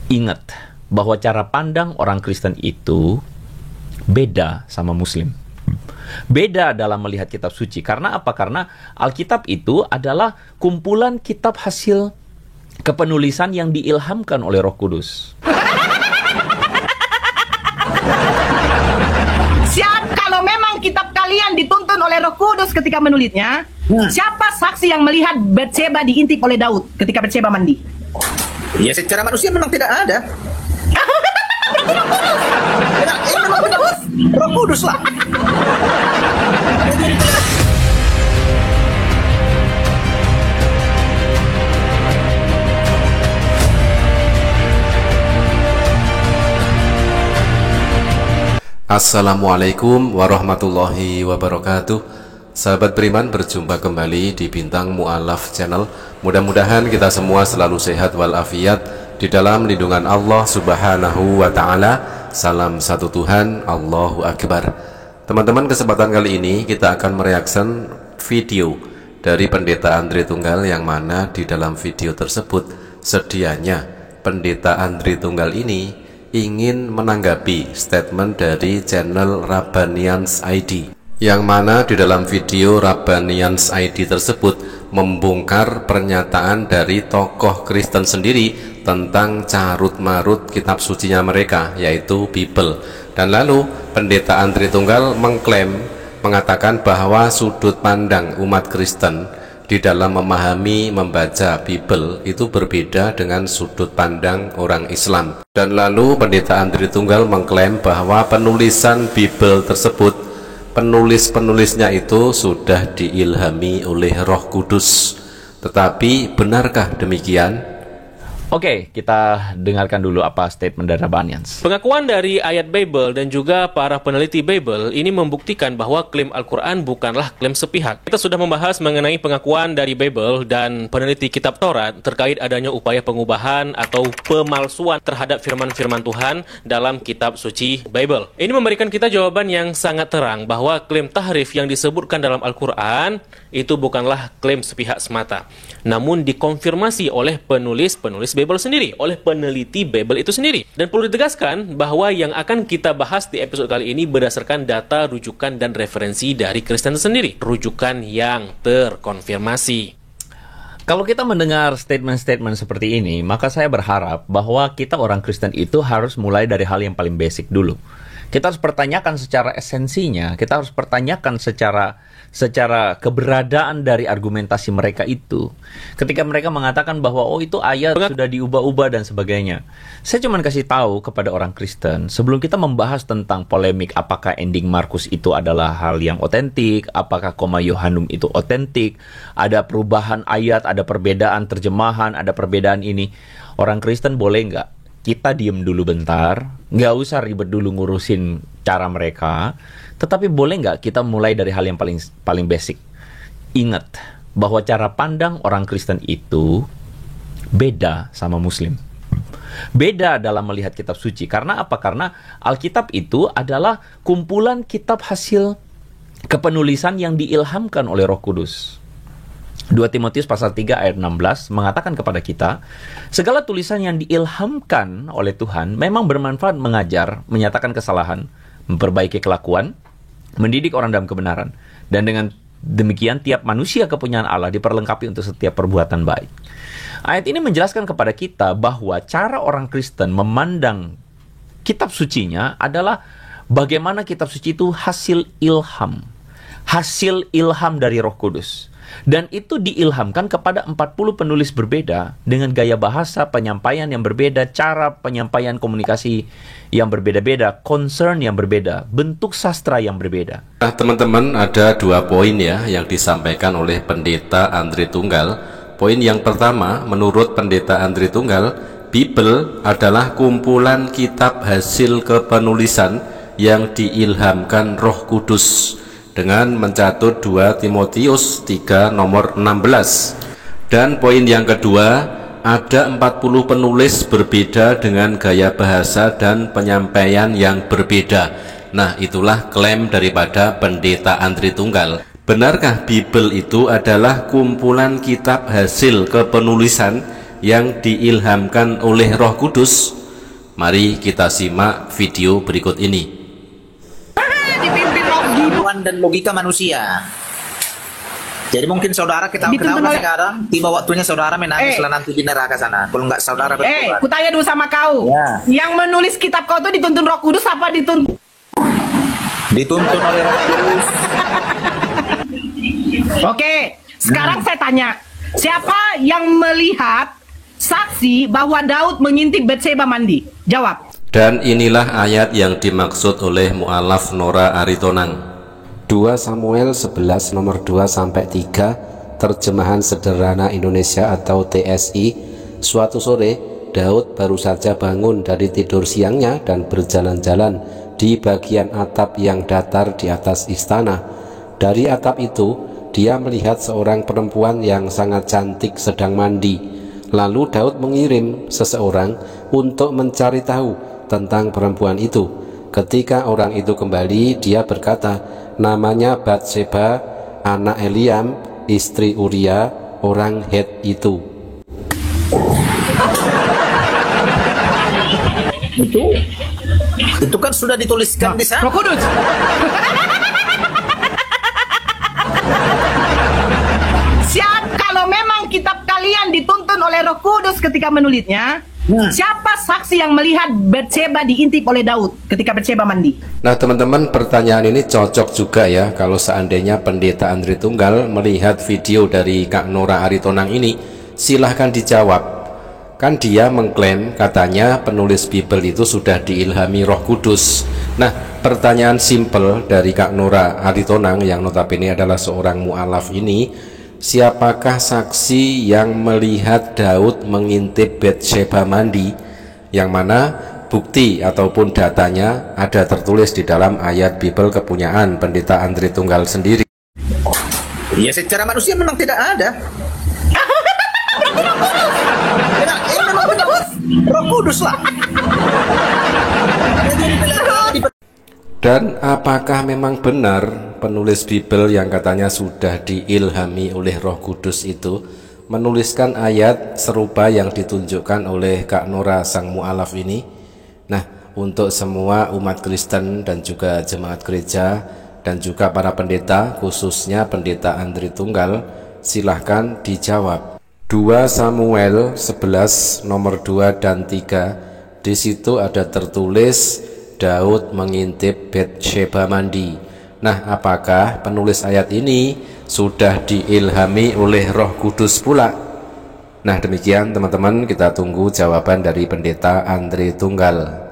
Ingat bahwa cara pandang orang Kristen itu beda sama Muslim. Beda dalam melihat kitab suci. Karena apa? Karena Alkitab itu adalah kumpulan kitab hasil kepenulisan yang diilhamkan oleh Roh Kudus. Kalau memang kitab kalian dituntun oleh Roh Kudus ketika menulisnya, siapa saksi yang melihat Batsheba diintip oleh Daud ketika Batsheba mandi? Ya secara manusia memang tidak ada. Roh Kudus lah. Assalamualaikum warahmatullahi wabarakatuh. Sahabat beriman, berjumpa kembali di Bintang Mu'alaf Channel. Mudah-mudahan kita semua selalu sehat walafiat di dalam lindungan Allah Subhanahu wa ta'ala. Salam satu Tuhan, Allahu Akbar. Teman-teman, kesempatan kali ini kita akan mereaction video dari Pendeta Andre Tunggal, yang mana di dalam video tersebut sedianya Pendeta Andre Tunggal ini ingin menanggapi statement dari channel Rabbanians ID, yang mana di dalam video Rabbanians ID tersebut membongkar pernyataan dari tokoh Kristen sendiri tentang carut-marut kitab sucinya mereka, yaitu Bible. Dan lalu Pendeta Andre Tunggal mengatakan bahwa sudut pandang umat Kristen di dalam memahami, membaca Bible itu berbeda dengan sudut pandang orang Islam. Dan lalu Pendeta Andre Tunggal mengklaim bahwa penulisan Bible tersebut, penulis-penulisnya itu sudah diilhami oleh Roh Kudus. Tetapi benarkah demikian? Oke, kita dengarkan dulu apa statement dari Rabbanians. Pengakuan dari ayat Bible dan juga para peneliti Bible ini membuktikan bahwa klaim Al-Quran bukanlah klaim sepihak. Kita sudah membahas mengenai pengakuan dari Bible dan peneliti kitab Taurat terkait adanya upaya pengubahan atau pemalsuan terhadap firman-firman Tuhan dalam kitab suci Bible. Ini memberikan kita jawaban yang sangat terang bahwa klaim tahrif yang disebutkan dalam Al-Quran itu bukanlah klaim sepihak semata, namun dikonfirmasi oleh penulis Bible sendiri, oleh peneliti Bible itu sendiri. Dan perlu ditegaskan bahwa yang akan kita bahas di episode kali ini berdasarkan data, rujukan, dan referensi dari Kristen sendiri. Rujukan yang terkonfirmasi. Kalau kita mendengar statement-statement seperti ini, maka saya berharap bahwa kita orang Kristen itu harus mulai dari hal yang paling basic dulu. Kita harus pertanyakan secara esensinya, kita harus pertanyakan secara keberadaan dari argumentasi mereka itu. Ketika mereka mengatakan bahwa itu ayat sudah diubah-ubah dan sebagainya. Saya cuma kasih tahu kepada orang Kristen, sebelum kita membahas tentang polemik apakah ending Markus itu adalah hal yang otentik, apakah koma Yohanum itu otentik, ada perubahan ayat, ada perbedaan terjemahan, ada perbedaan ini. Orang Kristen boleh nggak kita diem dulu bentar, nggak usah ribet dulu ngurusin cara mereka, tetapi boleh nggak kita mulai dari hal yang paling basic. Ingat bahwa cara pandang orang Kristen itu beda sama Muslim. Beda dalam melihat kitab suci. Karena apa? Karena Alkitab itu adalah kumpulan kitab hasil kepenulisan yang diilhamkan oleh Roh Kudus. 2 Timotius pasal 3 ayat 16 mengatakan kepada kita, segala tulisan yang diilhamkan oleh Tuhan memang bermanfaat mengajar, menyatakan kesalahan, memperbaiki kelakuan, mendidik orang dalam kebenaran. Dan dengan demikian tiap manusia kepunyaan Allah diperlengkapi untuk setiap perbuatan baik. Ayat ini menjelaskan kepada kita bahwa cara orang Kristen memandang kitab sucinya adalah bagaimana kitab suci itu hasil ilham. Hasil ilham dari Roh Kudus. Dan itu diilhamkan kepada 40 penulis berbeda dengan gaya bahasa, penyampaian yang berbeda, cara penyampaian komunikasi yang berbeda-beda, concern yang berbeda, bentuk sastra yang berbeda. Nah, teman-teman, ada 2 poin ya yang disampaikan oleh Pendeta Andre Tunggal. Poin yang pertama, menurut Pendeta Andre Tunggal, Bible adalah kumpulan kitab hasil kepenulisan yang diilhamkan Roh Kudus, dengan mencatut 2 Timotius 3 nomor 16. Dan poin yang kedua, ada 40 penulis berbeda dengan gaya bahasa dan penyampaian yang berbeda. Nah, itulah klaim daripada Pendeta Andre Tunggal. Benarkah Bible itu adalah kumpulan kitab hasil kepenulisan yang diilhamkan oleh Roh Kudus? Mari kita simak video berikut ini. Dipimpin roh gitu. Dan logika manusia. Jadi mungkin saudara kita Dituntun kenal oleh- sekarang, tiba waktunya saudara menangislah nanti di neraka sana. Kalau nggak saudara bertobat. Kutanya dulu sama kau. Ya. Yang menulis kitab kau tuh dituntun Roh Kudus apa dituntun? Dituntun oleh Roh Kudus. Oke, sekarang saya tanya, siapa yang melihat saksi bahwa Daud mengintip Batseba mandi? Jawab. Dan inilah ayat yang dimaksud oleh mu'alaf Nora Aritonang. 2 Samuel 11 nomor 2-3, terjemahan sederhana Indonesia atau TSI. Suatu sore Daud baru saja bangun dari tidur siangnya dan berjalan-jalan di bagian atap yang datar di atas istana. Dari atap itu dia melihat seorang perempuan yang sangat cantik sedang mandi. Lalu Daud mengirim seseorang untuk mencari tahu tentang perempuan itu. Ketika orang itu kembali, dia berkata, namanya Batseba, anak Eliam, istri Uria, orang Het itu. Itu kan sudah dituliskan di sana. Roh Kudus. Kalau memang kitab kalian dituntun oleh Roh Kudus ketika menulisnya, siapa saksi yang melihat Batseba diintip oleh Daud ketika Batseba mandi? Nah teman-teman, pertanyaan ini cocok juga ya kalau seandainya Pendeta Andri Tunggal melihat video dari Kak Nora Aritonang ini. Silahkan dijawab. Kan dia mengklaim katanya penulis Bible itu sudah diilhami Roh Kudus. Nah pertanyaan simpel dari Kak Nora Aritonang yang notabene adalah seorang mu'alaf ini, siapakah saksi yang melihat Daud mengintip Batseba mandi, yang mana bukti ataupun datanya ada tertulis di dalam ayat Bible kepunyaan Pendeta Andri Tunggal sendiri? Ya secara manusia memang tidak ada. Memang benar. Roh Kudus lah. Dan apakah memang benar penulis Bible yang katanya sudah diilhami oleh Roh Kudus itu menuliskan ayat serupa yang ditunjukkan oleh Kak Nora sang mu'alaf ini? Nah, untuk semua umat Kristen dan juga jemaat gereja dan juga para pendeta, khususnya Pendeta Andri Tunggal, silahkan dijawab. 2 Samuel 11 nomor 2 dan 3, di situ ada tertulis Daud mengintip Batseba mandi. Nah, apakah penulis ayat ini sudah diilhami oleh Roh Kudus pula? Nah, demikian teman-teman, kita tunggu jawaban dari Pendeta Andri Tunggal.